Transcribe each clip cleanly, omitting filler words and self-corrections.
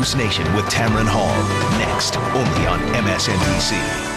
News Nation with Tamron Hall. Next, only on MSNBC.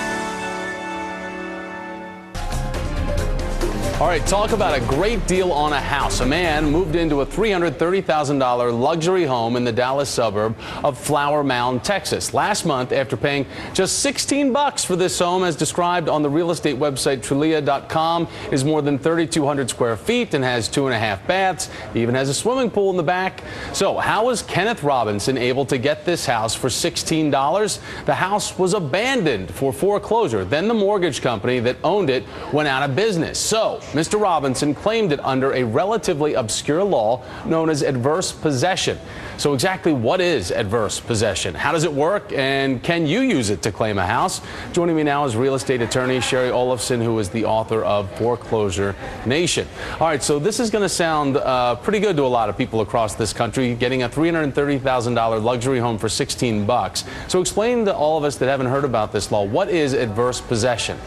All right, talk about a great deal on a house. A man moved into a $330,000 luxury home in the Dallas suburb of Flower Mound, Texas, last month after paying just $16 for this home, as described on the real estate website Trulia.com. Is more than 3,200 square feet and has 2.5 baths. He even has a swimming pool in the back. So how was Kenneth Robinson able to get this house for $16? The house was abandoned for foreclosure. Then the mortgage company that owned it went out of business. So Mr. Robinson claimed it under a relatively obscure law known as adverse possession. So exactly what is adverse possession? How does it work? And can you use it to claim a house? Joining me now is real estate attorney Shari Olefson, who is the author of Foreclosure Nation. All right, so this is going to sound pretty good to a lot of people across this country, getting a $330,000 luxury home for $16. So explain to all of us that haven't heard about this law, what is adverse possession?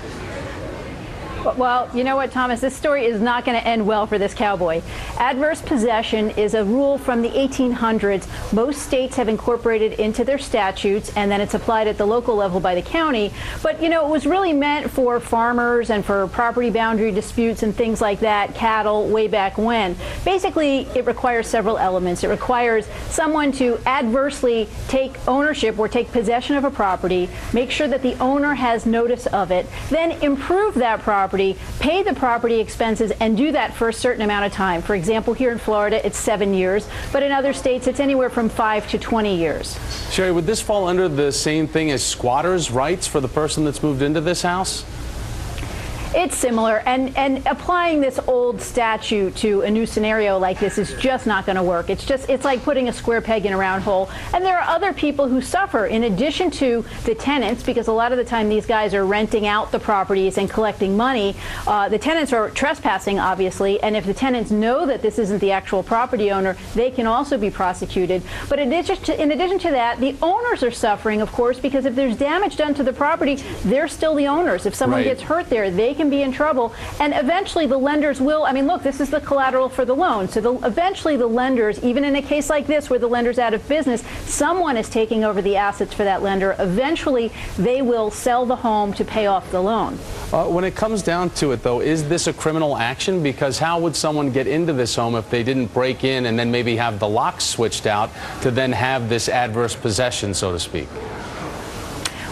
Well, you know what, Thomas, this story is not going to end well for this cowboy. Adverse possession is a rule from the 1800s. Most states have incorporated into their statutes, and then it's applied at the local level by the county. But, you know, it was really meant for farmers and for property boundary disputes and things like that, cattle, way back when. Basically, it requires several elements. It requires someone to adversely take ownership or take possession of a property, make sure that the owner has notice of it, then improve that property, pay the property expenses, and do that for a certain amount of time. For example, here in Florida, it's 7 years, but in other states, it's anywhere from 5 to 20 years. Shari, would this fall under the same thing as squatters' rights for the person that's moved into this house? It's similar, and applying this old statute to a new scenario like this is just not going to work. It's like putting a square peg in a round hole. And there are other people who suffer in addition to the tenants, because a lot of the time these guys are renting out the properties and collecting money. The tenants are trespassing, obviously, and if the tenants know that this isn't the actual property owner, they can also be prosecuted. But in addition to that, the owners are suffering, of course, because if there's damage done to the property, they're still the owners. If someone gets hurt there, they can be in trouble, and eventually the lenders will, I mean, look, this is the collateral for the loan, so eventually the lenders, even in a case like this where the lender's out of business, someone is taking over the assets for that lender. Eventually they will sell the home to pay off the loan. When it comes down to it, though, is this a criminal action? Because how would someone get into this home if they didn't break in and then maybe have the locks switched out to then have this adverse possession, so to speak?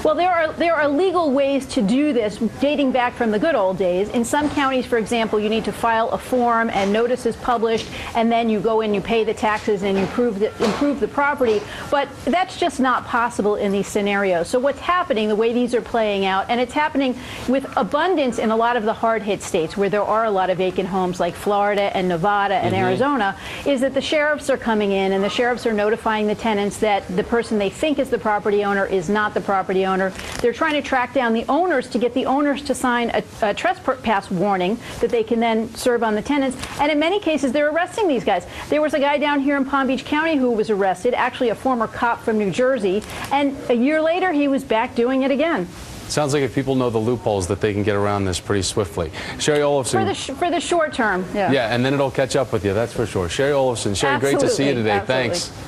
Well, there are legal ways to do this dating back from the good old days. In some counties, for example, you need to file a form and notice is published, and then you go in, you pay the taxes, and you improve the property. But that's just not possible in these scenarios. So what's happening, the way these are playing out, and it's happening with abundance in a lot of the hard-hit states where there are a lot of vacant homes like Florida and Nevada and Arizona, is that the sheriffs are coming in and the sheriffs are notifying the tenants that the person they think is the property owner is not the property owner. They're trying to track down the owners to get the owners to sign a trespass warning that they can then serve on the tenants. And in many cases, they're arresting these guys. There was a guy down here in Palm Beach County who was arrested, actually a former cop from New Jersey, and a year later he was back doing it again. Sounds like if people know the loopholes that they can get around this pretty swiftly. Shari Olefson. For the short term, yeah. Yeah, and then it'll catch up with you, that's for sure. Shari Olefson. Shari, great to see you today. Absolutely. Thanks.